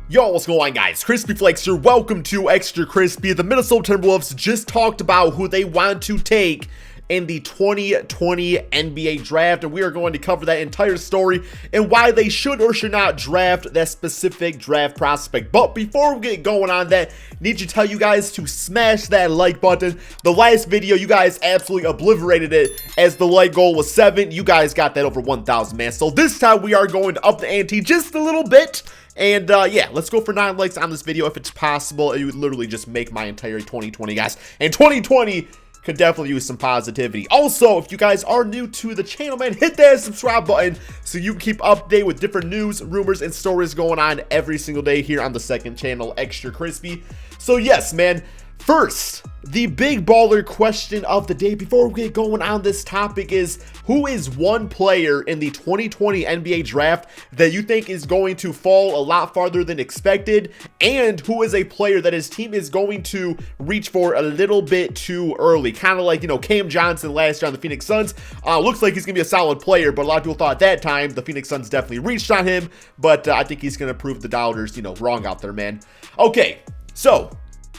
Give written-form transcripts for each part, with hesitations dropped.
Yo, what's going on, guys? Crispy Flakes here. Welcome to Extra Crispy. The Minnesota Timberwolves just talked about who they want to take in the 2020 NBA draft, and we are going to cover that entire story and why they should or should not draft that specific draft prospect. But before we get going on that, need to tell you guys to smash that like button. The last video, you guys absolutely obliterated it as the like goal was 7. You guys got that over 1,000, man. So this time we are going to up the ante just a little bit. And yeah, let's go for 9 likes on this video if it's possible. It would literally just make my entire 2020, guys. And 2020 could definitely use some positivity. Also, if you guys are new to the channel, man, hit that subscribe button so you can keep updated with different news, rumors, and stories going on every single day here on the second channel, Extra Crispy. So yes, man, first, the big baller question of the day before we get going on this topic is, who is one player in the 2020 NBA draft that you think is going to fall a lot farther than expected, and who is a player that his team is going to reach for a little bit too early? Kind of like, you know, Cam Johnson last year on the Phoenix Suns. Looks like he's going to be a solid player, but a lot of people thought at that time the Phoenix Suns definitely reached on him, but I think he's going to prove the doubters, you know, wrong out there, man. Okay, so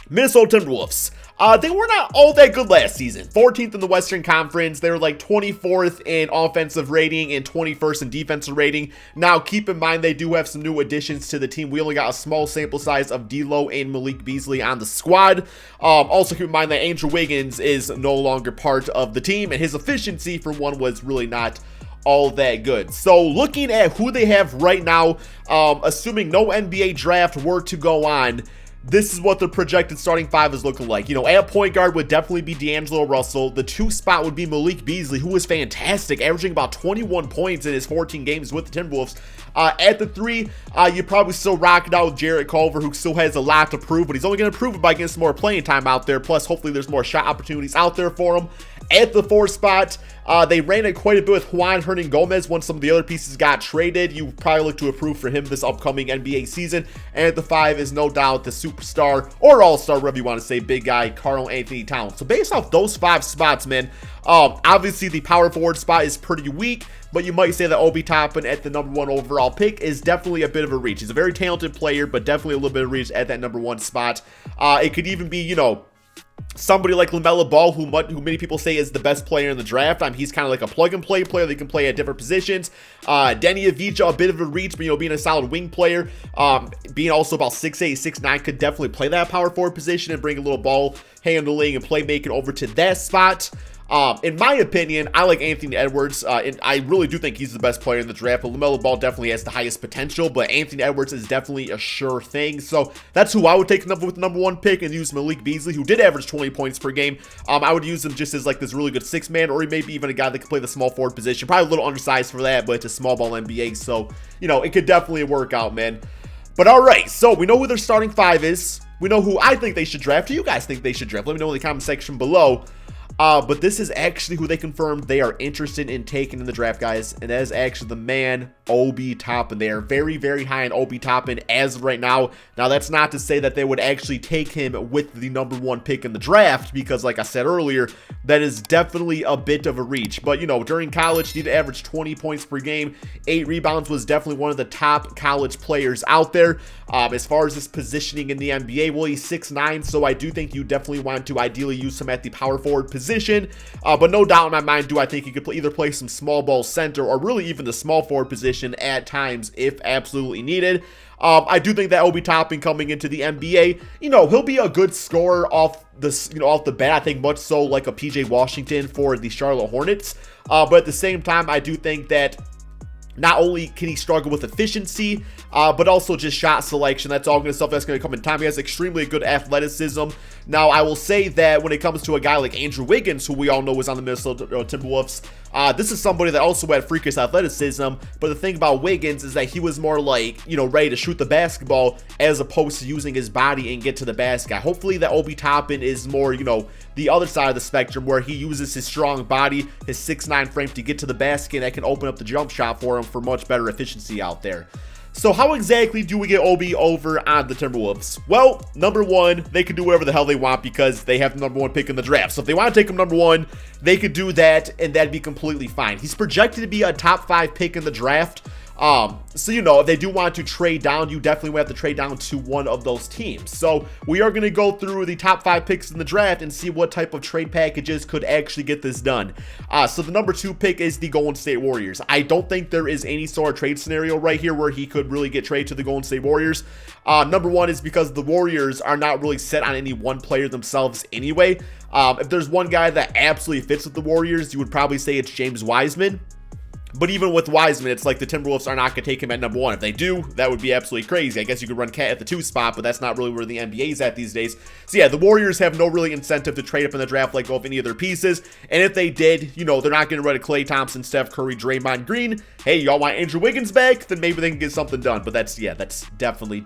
Minnesota Timberwolves. They were not all that good last season. 14th in the Western Conference. They were like 24th in offensive rating and 21st in defensive rating. Now, keep in mind, they do have some new additions to the team. We only got a small sample size of D'Lo and Malik Beasley on the squad. Also, keep in mind that Andrew Wiggins is no longer part of the team, and his efficiency, for one, was really not all that good. So looking at who they have right now, assuming no NBA draft were to go on, this is what the projected starting 5 is looking like. You know, at point guard would definitely be D'Angelo Russell. The 2 spot would be Malik Beasley, who is fantastic, averaging about 21 points in his 14 games with the Timberwolves. At the 3, you probably still rock it out with Jarrett Culver, who still has a lot to prove, but he's only going to prove it by getting some more playing time out there. Plus, hopefully there's more shot opportunities out there for him. At the 4 spot, they ran it quite a bit with Juan Hernan-Gomez once some of the other pieces got traded. You probably look to improve for him this upcoming NBA season. And at the 5 is no doubt the superstar, or all-star, whatever you want to say, big guy, Karl-Anthony Towns. So based off those 5 spots, man, obviously the power forward spot is pretty weak, but you might say that Obi Toppin at the #1 overall pick is definitely a bit of a reach. He's a very talented player, but definitely a little bit of reach at that #1 spot. It could even be, you know, somebody like LaMelo Ball, who many people say is the best player in the draft. He's kind of like a plug-and-play player that can play at different positions. Denny Avdija, a bit of a reach, but, you know, being a solid wing player, being also about 6'8", 6'9", could definitely play that power forward position and bring a little ball handling and playmaking over to that spot. In my opinion, I like Anthony Edwards, and I really do think he's the best player in the draft, but LaMelo Ball definitely has the highest potential, but Anthony Edwards is definitely a sure thing. So that's who I would take with the #1 pick, and use Malik Beasley, who did average 20 points per game. I would use him just as like this really good 6-man, or maybe even a guy that could play the small forward position. Probably a little undersized for that, but it's a small ball NBA, so, you know, it could definitely work out, man. But all right, so we know who their starting 5 is. We know who I think they should draft. Who you guys think they should draft? Let me know in the comment section below. But this is actually who they confirmed they are interested in taking in the draft, guys. And that is actually the man, Obi Toppin. They are very, very high on Obi Toppin as of right now. Now, that's not to say that they would actually take him with the #1 pick in the draft, because like I said earlier, that is definitely a bit of a reach. But, you know, during college, he did average 20 points per game, 8 rebounds, was definitely one of the top college players out there. As far as his positioning in the NBA, well, he's 6'9", so I do think you definitely want to ideally use him at the power forward position. But no doubt in my mind, do I think he could either play some small ball center, or really even the small forward position at times if absolutely needed. I do think that Obi Toppin coming into the NBA, you know, he'll be a good scorer off the bat. I think much so like a PJ Washington for the Charlotte Hornets. But at the same time, I do think that not only can he struggle with efficiency, but also just shot selection. That's all stuff that's going to come in time. He has extremely good athleticism. Now, I will say that when it comes to a guy like Andrew Wiggins, who we all know was on the Minnesota Timberwolves, this is somebody that also had freakish athleticism. But the thing about Wiggins is that he was more like, you know, ready to shoot the basketball as opposed to using his body and get to the basket. Hopefully that Obi Toppin is more, you know, the other side of the spectrum, where he uses his strong body, his 6'9" frame to get to the basket, and that can open up the jump shot for him for much better efficiency out there. So how exactly do we get Obi over on the Timberwolves? Well, #1, they can do whatever the hell they want because they have the #1 pick in the draft. So if they want to take him #1, they could do that, and that'd be completely fine. He's projected to be a top 5 pick in the draft. So, you know, if they do want to trade down, you definitely will have to trade down to one of those teams. So we are going to go through the top 5 picks in the draft and see what type of trade packages could actually get this done. So the number 2 pick is the Golden State Warriors. I don't think there is any sort of trade scenario right here where he could really get traded to the Golden State Warriors. Number 1 is because the Warriors are not really set on any one player themselves anyway. If there's one guy that absolutely fits with the Warriors, you would probably say it's James Wiseman. But even with Wiseman, it's like the Timberwolves are not going to take him at number 1. If they do, that would be absolutely crazy. I guess you could run Cat at the 2 spot, but that's not really where the NBA is at these days. So yeah, the Warriors have no really incentive to trade up in the draft like go of any of their pieces. And if they did, you know, they're not going to run a Klay Thompson, Steph Curry, Draymond Green. Hey, y'all want Andrew Wiggins back? Then maybe they can get something done. But that's definitely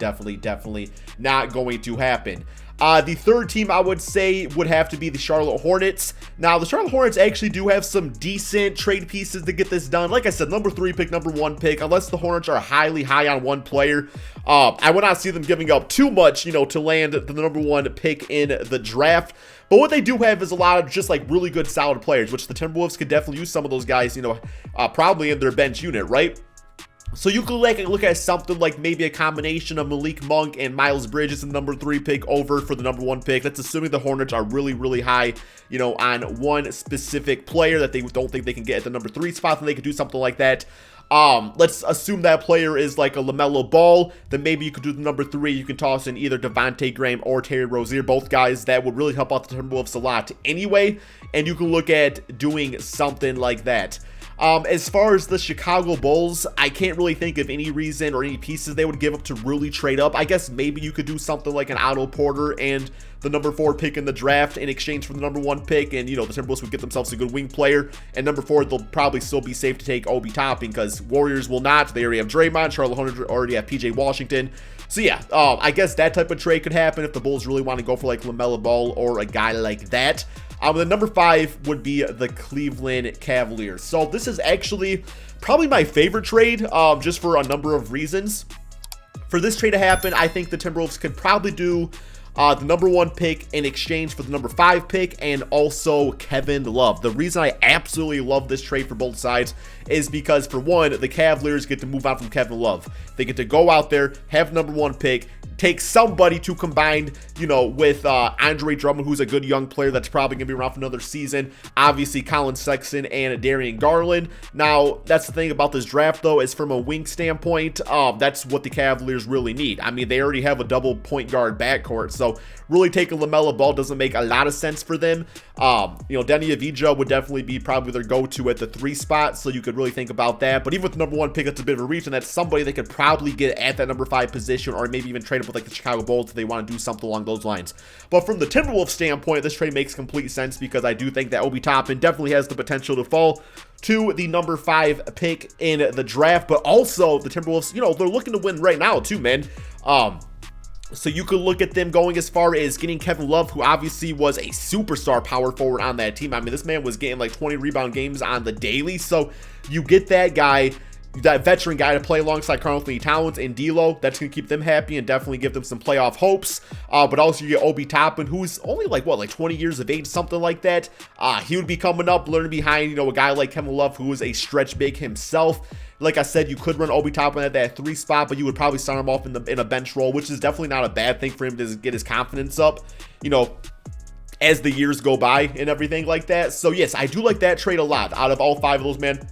not going to happen. The third team I would say would have to be the Charlotte Hornets. Now, the Charlotte Hornets actually do have some decent trade pieces to get this done. Like I said, number 3 pick, number 1 pick, unless the Hornets are highly high on one player, I would not see them giving up too much, you know, to land the number 1 pick in the draft. But what they do have is a lot of just like really good solid players, which the Timberwolves could definitely use some of those guys, you know, probably in their bench unit, right? So you could like look at something like maybe a combination of Malik Monk and Miles Bridges in the number 3 pick over for the number 1 pick. That's assuming the Hornets are really high, you know, on one specific player that they don't think they can get at the number 3 spot, then they could do something like that. Let's assume that player is like a LaMelo Ball, then maybe you could do the number 3. You can toss in either Devontae Graham or Terry Rozier, both guys that would really help out the Timberwolves a lot anyway, and you can look at doing something like that. As far as the Chicago Bulls, I can't really think of any reason or any pieces they would give up to really trade up. I guess maybe you could do something like an Otto Porter and the number 4 pick in the draft in exchange for the number 1 pick, and, you know, the Timberwolves would get themselves a good wing player. And number 4, they'll probably still be safe to take Obi Toppin because Warriors will not. They already have Draymond. Charlotte Hornets already have PJ Washington. So yeah, I guess that type of trade could happen if the Bulls really want to go for like LaMelo Ball or a guy like that. The number 5 would be the Cleveland Cavaliers. So this is actually probably my favorite trade, just for a number of reasons. For this trade to happen, I think the Timberwolves could probably do the number 1 pick in exchange for the number 5 pick and also Kevin Love. The reason I absolutely love this trade for both sides is because, for one, the Cavaliers get to move on from Kevin Love. They get to go out there, have number 1 pick, take somebody to combine, you know, with Andre Drummond, who's a good young player that's probably going to be around for another season. Obviously, Colin Sexton and Darian Garland. Now, that's the thing about this draft, though, is from a wing standpoint, that's what the Cavaliers really need. I mean, they already have a double point guard backcourt, so really taking LaMelo Ball doesn't make a lot of sense for them. You know, Denny Avdija would definitely be probably their go-to at the 3 spot, so you could really think about that. But even with the number 1 pick, that's a bit of a reach, and that's somebody they could probably get at that number 5 position, or maybe even trade up with like the Chicago Bulls if they want to do something along those lines. But from the Timberwolves standpoint, this trade makes complete sense because I do think that Obi Toppin definitely has the potential to fall to the number 5 pick in the draft. But also the Timberwolves, you know, they're looking to win right now too, man. So you could look at them going as far as getting Kevin Love, who obviously was a superstar power forward on that team. I mean, this man was getting like 20 rebound games on the daily. So you get that guy, that veteran guy, to play alongside Karl-Anthony Towns and D'Lo. That's going to keep them happy and definitely give them some playoff hopes. But also you get Obi Toppin, who's only like, what, like 20 years of age, something like that. He would be coming up, learning behind, you know, a guy like Kevin Love, who is a stretch big himself. Like I said, you could run Obi Toppin at that 3 spot, but you would probably start him off in a bench role, which is definitely not a bad thing for him to get his confidence up, you know, as the years go by and everything like that. So yes, I do like that trade a lot. Out of all 5 of those, man,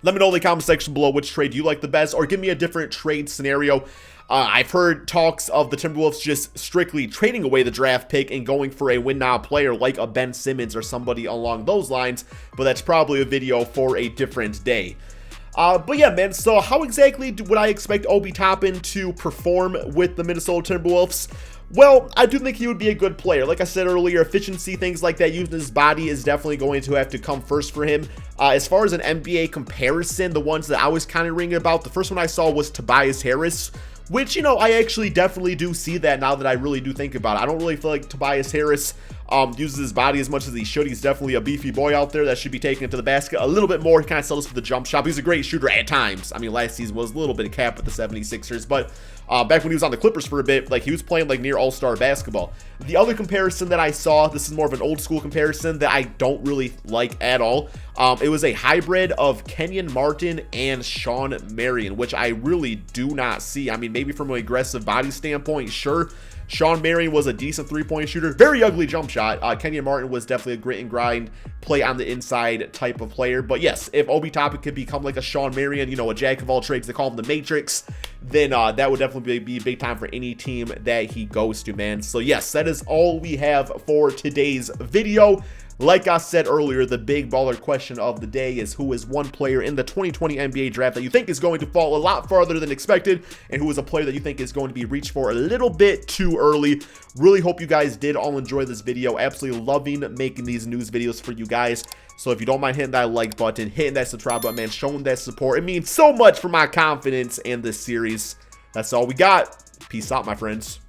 let me know in the comment section below which trade you like the best, or give me a different trade scenario. I've heard talks of the Timberwolves just strictly trading away the draft pick and going for a win-now player like a Ben Simmons or somebody along those lines, but that's probably a video for a different day. But yeah, man, so how exactly would I expect Obi Toppin to perform with the Minnesota Timberwolves? Well, I do think he would be a good player. Like I said earlier, efficiency, things like that, using his body is definitely going to have to come first for him. As far as an NBA comparison, the ones that I was kind of ringing about, the first one I saw was Tobias Harris, which, you know, I actually definitely do see that now that I really do think about it. I don't really feel like Tobias Harris uses his body as much as he should. He's definitely a beefy boy out there that should be taken to the basket a little bit more. He kind of sells for the jump shot. He's a great shooter at times. I mean, last season was a little bit of cap with the 76ers, but back when he was on the Clippers for a bit, like, he was playing like near all-star basketball. The other comparison that I saw, this is more of an old school comparison that I don't really like at all. It was a hybrid of Kenyon Martin and Shawn Marion, which I really do not see. I mean, maybe from an aggressive body standpoint, sure. Shawn Marion was a decent three-point shooter. Very ugly jump shot. Kenyon Martin was definitely a grit and grind, play on the inside type of player. But yes, if Obi Toppin could become like a Shawn Marion, you know, a jack of all trades, they call him the Matrix, then that would definitely be big time for any team that he goes to, man. So yes, that is all we have for today's video. Like I said earlier, the big baller question of the day is who is one player in the 2020 NBA draft that you think is going to fall a lot farther than expected, and who is a player that you think is going to be reached for a little bit too early. Really hope you guys did all enjoy this video. Absolutely loving making these news videos for you guys. So if you don't mind hitting that like button, hitting that subscribe button, man, showing that support, it means so much for my confidence in this series. That's all we got. Peace out, my friends.